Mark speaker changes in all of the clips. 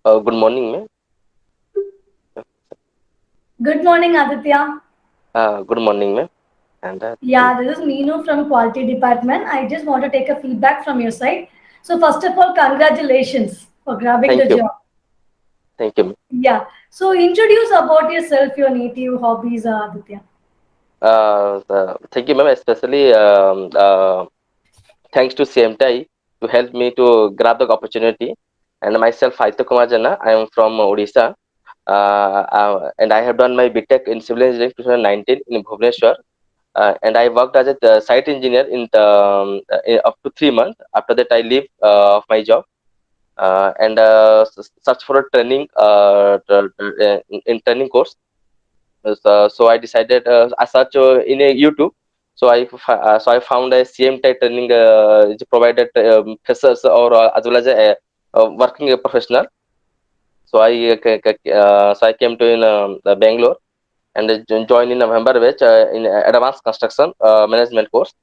Speaker 1: Good morning, ma'am.
Speaker 2: Good morning, Aditya.
Speaker 1: Good morning, ma'am. And
Speaker 2: Yeah, this is Meenu from Quality Department. I just want to take a feedback from your side. So first of all, congratulations for grabbing
Speaker 1: thank
Speaker 2: the
Speaker 1: you,
Speaker 2: job.
Speaker 1: thank you. Ma'am.
Speaker 2: Yeah. So introduce about yourself, your native hobbies, Aditya.
Speaker 1: Thank you, ma'am. Especially thanks to CMTI to help me to grab the opportunity. And myself, Aditya Kumar Jena. I am from Odisha, and I have done my BTech in Civil Engineering 2019 in Bhubaneswar. And I worked as a site engineer up to 3 months. After that, I leave of my job and search for a training in training course. So I decided I search in a YouTube. So I found a CMTI training which provided freshers or as well as a working professional. So I came to in Bangalore and joined in November which in advanced construction management course.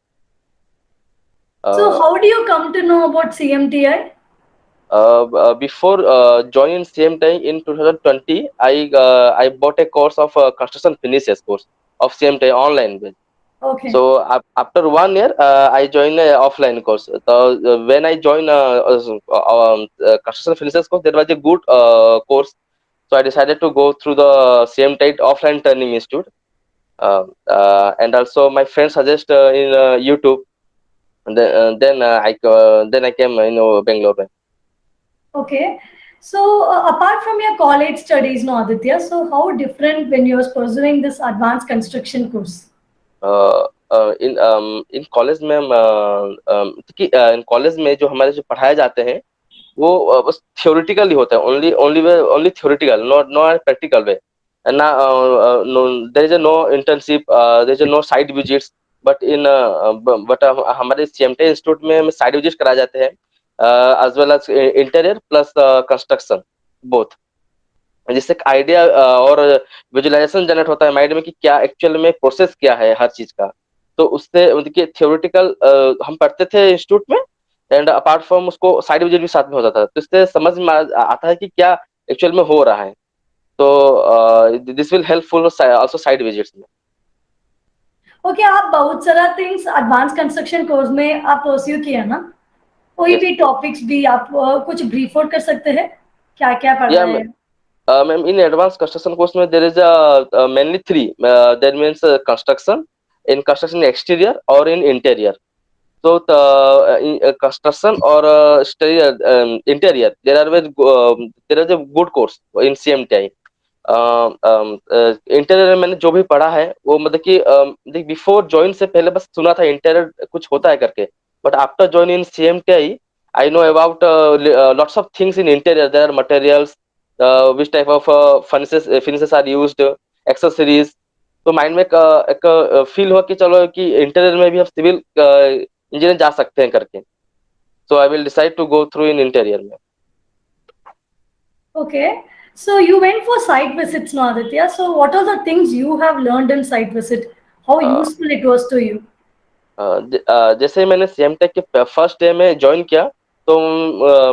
Speaker 2: So
Speaker 1: Uh,
Speaker 2: how do you come to know about CMTI?
Speaker 1: Before joining CMTI in 2020, I bought a course of construction finishes course of CMTI online.
Speaker 2: Okay.
Speaker 1: So after 1 year, I joined a offline course. So when I joined construction finishes course, there was a good course. So I decided to go through the same type offline training institute. And also my friends suggest in YouTube. And then I came Bangalore.
Speaker 2: Okay. So apart from your college studies, no, Aditya. So how different when you're pursuing this advanced construction course?
Speaker 1: In college में हम कि in college में जो हमारे जो पढ़ाए जाते हैं वो बस थ्योरेटिकल ही होता है only theoretical not practical way and ना there is no internship there is no side visits but हमारे सीएमटी इंस्टीट्यूट में हमें साइड विजिट्स कराए जाते हैं as well as interior plus construction both जिससे एक आइडिया और विजुअलाइजेशन जनरेट होता है माइंड में कि क्या एक्चुअल में प्रोसेस क्या है हर चीज का तो उससे देखिए थ्योरेटिकल हम पढ़ते थे इंस्टीट्यूट में एंड अपार्ट फ्रॉम उसको साइड विजिट भी साथ में होता था तो इससे समझ में आता है कि क्या एक्चुअल में हो रहा है तो this will helpful also side visits में
Speaker 2: ओके, आप बहुत सारा थिंग्स एडवांस कंस्ट्रक्शन कोर्स में आप परस्यू किया ना? कोई
Speaker 1: यस
Speaker 2: भी टॉपिक्स भी आप कुछ ब्रीफ आउट कर सकते हैं? क्या क्या पढ़
Speaker 1: या
Speaker 2: रहे हैं?
Speaker 1: Ma'am in advance construction course में there is mainly three that means construction in construction exterior और in interior. So in construction or exterior, interior, there is a good course in CMTI. Interior में मैंने जो भी पढ़ा है वो मतलब कि देख बिफोर ज्वाइन से पहले बस सुना था इंटीरियर कुछ होता है करके but after join in CMTI I know about lots of things in interior. There are materials, which type of finishes are used, accessories. तो माइंड में एक फील हुआ कि चलो कि इंटीरियर में भी हम सिविल इंजीनियर जा सकते हैं करके so I will decide to go through in interior में.
Speaker 2: Okay. So you went for site visits now, Aditya. So what are the things you have learned in site visit? How useful it was to you?
Speaker 1: जैसे ही मैंने सीएमटेक के first day में join किया तो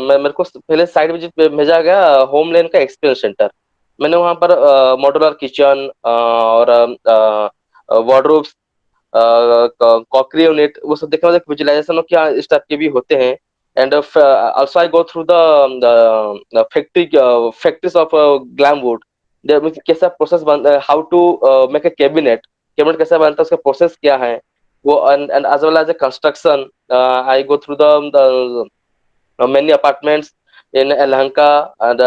Speaker 1: मेरे को पहले साइड विजिट पे भेजा गया होमलैंड का एक्सपीरियंस सेंटर. मैंने वहां पर मॉड्यूलर किचन और वार्डरोब्स कॉकरी यूनिट वो सब देखने में विजुअलाइजेशन क्या इस टाइप के भी होते हैं and also I go through the factories of glam wood कैसा प्रोसेस बनता है how to make a cabinet cabinet कैसा बनता है उसका प्रोसेस क्या है वो and as well as a construction I go through the many apartments in Elanka and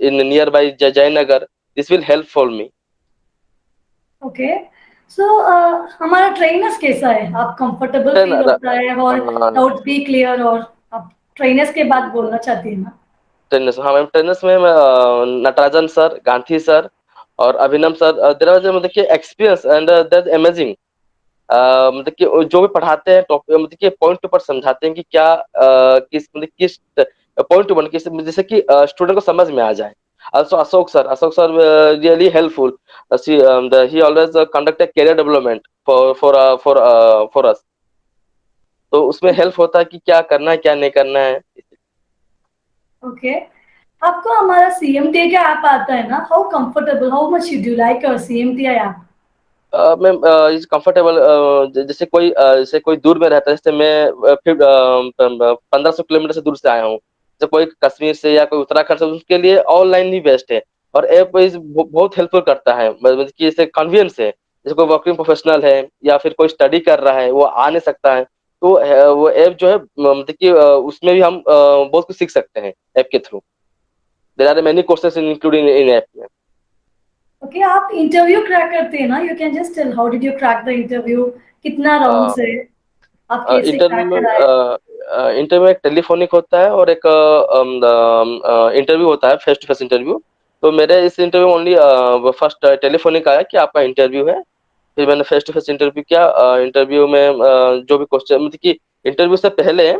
Speaker 1: in nearby Jayanagar. This will help for me.
Speaker 2: Okay. So हमारा trainers कैसा है? आप कंफर्टेबल
Speaker 1: Then
Speaker 2: फील होता है और डाउट्स भी क्लियर और आप ट्रेनर्स के बाद बोलना चाहती हैं ना?
Speaker 1: टेनिस हाँ मैम टेनिस में नटराजन सर गांधी सर और अभिनव सर देर वाज मतलब कि एक्सपीरियंस एंड दैट अमेजिंग. मतलब कि वो जो भी पढ़ाते हैं टॉपिक मतलब कि पॉइंट टू पॉइंट समझाते हैं कि क्या किस पॉइंट टू पॉइंट किस जैसे कि स्टूडेंट को समझ में आ जाए. Also Ashok sir really helpful. He always conduct a career development for us. तो उसमें हेल्प होता है कि क्या करना है क्या नहीं करना है.
Speaker 2: ओके. आपको हमारा CMTI का ऐप आता है ना, how comfortable, how much do you like your CMTI app?
Speaker 1: Ma'am is comfortable, जैसे कोई दूर में रहता है, जैसे मैं फिर 1500 किलोमीटर से दूर से आया हूँ, जैसे कोई कश्मीर से या कोई उत्तराखंड से, उसके लिए ऑनलाइन ही बेस्ट है। और ऐप इज बहुत हेल्पफुल करता है, मतलब कि जैसे कन्वीनियंस है, जैसे कोई वर्किंग प्रोफेशनल है या फिर कोई स्टडी कर रहा है, वो आ नहीं सकता है, तो वो ऐप जो है, मतलब कि उसमें भी हम बहुत कुछ सीख सकते हैं ऐप के थ्रू। There are many courses including in app में।
Speaker 2: ओके, आप इंटरव्यू क्रैक करते हैं ना, you can just tell how did you crack the interview, कितना राउंड से, आप कैसे
Speaker 1: इंटरव्यू
Speaker 2: क्रैक
Speaker 1: में
Speaker 2: कराए?
Speaker 1: इंटरव्यू एक टेलीफोनिक होता है और एक इंटरव्यू होता है, फेस टू फेस इंटरव्यू। तो मेरे इस इंटरव्यू ओनली फर्स्ट टेलीफोनिक आया कि आपका इंटरव्यू है। फिर मैंने फेस टू फेस इंटरव्यू किया। इंटरव्यू में जो भी क्वेश्चन, मतलब कि इंटरव्यू से पहले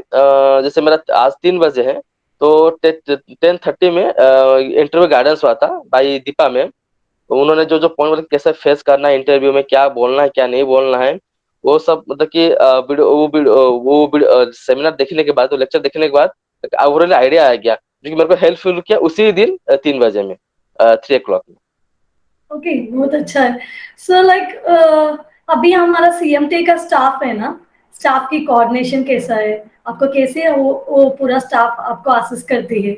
Speaker 1: जैसे मेरा आज 3 बजे है, तो 10:30 में इंटरव्यू गाइडेंस हुआ था बाई दीपा में। तो उन्होंने जो जो पॉइंट मतलब कैसे फेस करना है इंटरव्यू में, क्या बोलना है क्या नहीं बोलना है, वो सब मतलब कि वो सेमिनार देखने के बाद, वो लेक्चर देखने के बाद ओवरऑल आइडिया आ गया, जो कि मेरे को हेल्पफुल किया उसी दिन 3 बजे में, 3 o'clock में।
Speaker 2: ओके, बहुत अच्छा है। सो लाइक अभी हमारा CMT का स्टाफ है ना, स्टाफ की कोऑर्डिनेशन कैसा है, आपको कैसे वो पूरा स्टाफ आपको असिस्ट करती है?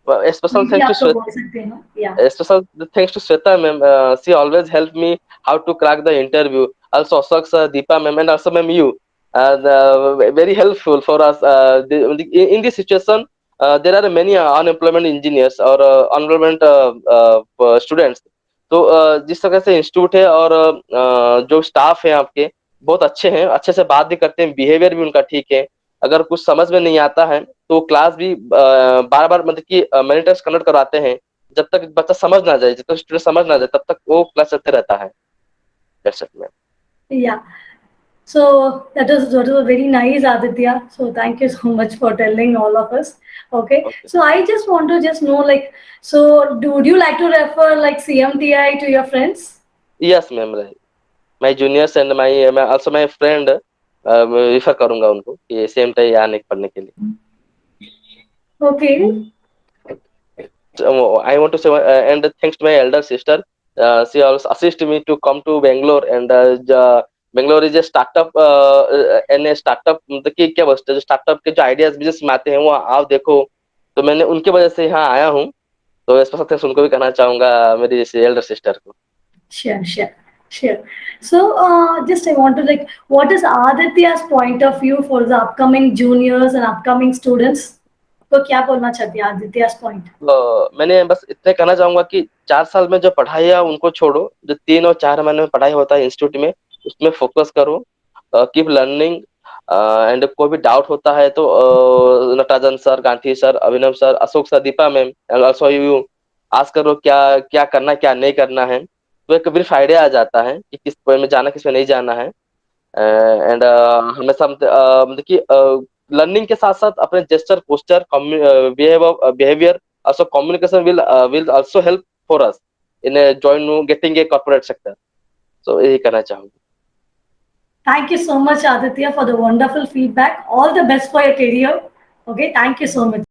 Speaker 1: स्पेशल
Speaker 2: ये भी
Speaker 1: थैंक्स
Speaker 2: आप
Speaker 1: टू
Speaker 2: तो बोल सकते हैं ना, या?
Speaker 1: Special thanks to Sweta ma'am. She always helped me how to crack the interview. Also, Ashok sir, Deepa ma'am, and also ma'am you. Very helpful for us. In this situation, there are many unemployment engineers or unemployment students. तो जिस तरह से institute है और जो staff है आपके बहुत अच्छे हैं, अच्छे से बात भी करते हैं, बिहेवियर भी उनका ठीक है। अगर कुछ समझ में नहीं आता है तो क्लास भी बार बार मतलब कि मैनी टाइम्स कंडक्ट करवाते हैं, जब तक बच्चा समझ ना जाए, जब तक स्टूडेंट समझ ना जाए, तब तक वो क्लास चलते रहता है। That's it, ma'am.
Speaker 2: या, so that was very nice, Aditya. So thank you so much for telling all of us. Okay,
Speaker 1: Okay.
Speaker 2: so I just want to just know, like, so would you like to refer like CMTI to your friends?
Speaker 1: Yes, ma'am. Right. My juniors and my also my friend refer करूंगा उनको कि same time आने पढ़ने के लिए।
Speaker 2: Okay.
Speaker 1: So, I want to say and thanks to my elder sister, she also assisted me to come to Bangalore, and Bangalore is a startup and a startup मतलब कि क्या बोलते हैं, जो स्टार्टअप के जो आइडियाज बिजनेस में आते हैं वो आओ देखो। तो मैंने उनके वजह से यहाँ आया हूँ। तो स्पेशल थैंक्स उनको भी कहना चाहूंगा, मेरी एल्डर सिस्टर को।
Speaker 2: Sure, sure, sure. So, just I want to like, what is Aditya's point of view for the upcoming juniors and upcoming students? तो क्या बोलना चाहती है Aditya's point?
Speaker 1: मैंने बस इतने कहना चाहूंगा कि 4 साल में जो पढ़ाई है उनको छोड़ो, जो 3 और 4 महीने में पढ़ाई होता है इंस्टीट्यूट में, उसमें फोकस करो। Keep learning. एंड कोई भी डाउट होता है तो Natarajan sir, Gandhi sir, Abhinav sir, Ashok sir, Deepa ma'am and also you आज करो क्या क्या करना क्या नहीं करना है, तो एक ब्रीफ आइडिया आ जाता है कि किस पॉइंट में जाना किस में नहीं जाना है। एंड हमेशा मतलब कि लर्निंग के साथ साथ अपने gesture posture behaviour also communication will also help for us in a join getting a corporate sector। so यही करना चाहूंगा।
Speaker 2: Thank you so much, Aditya, for the wonderful feedback. All the best for your career. Okay, thank you so much.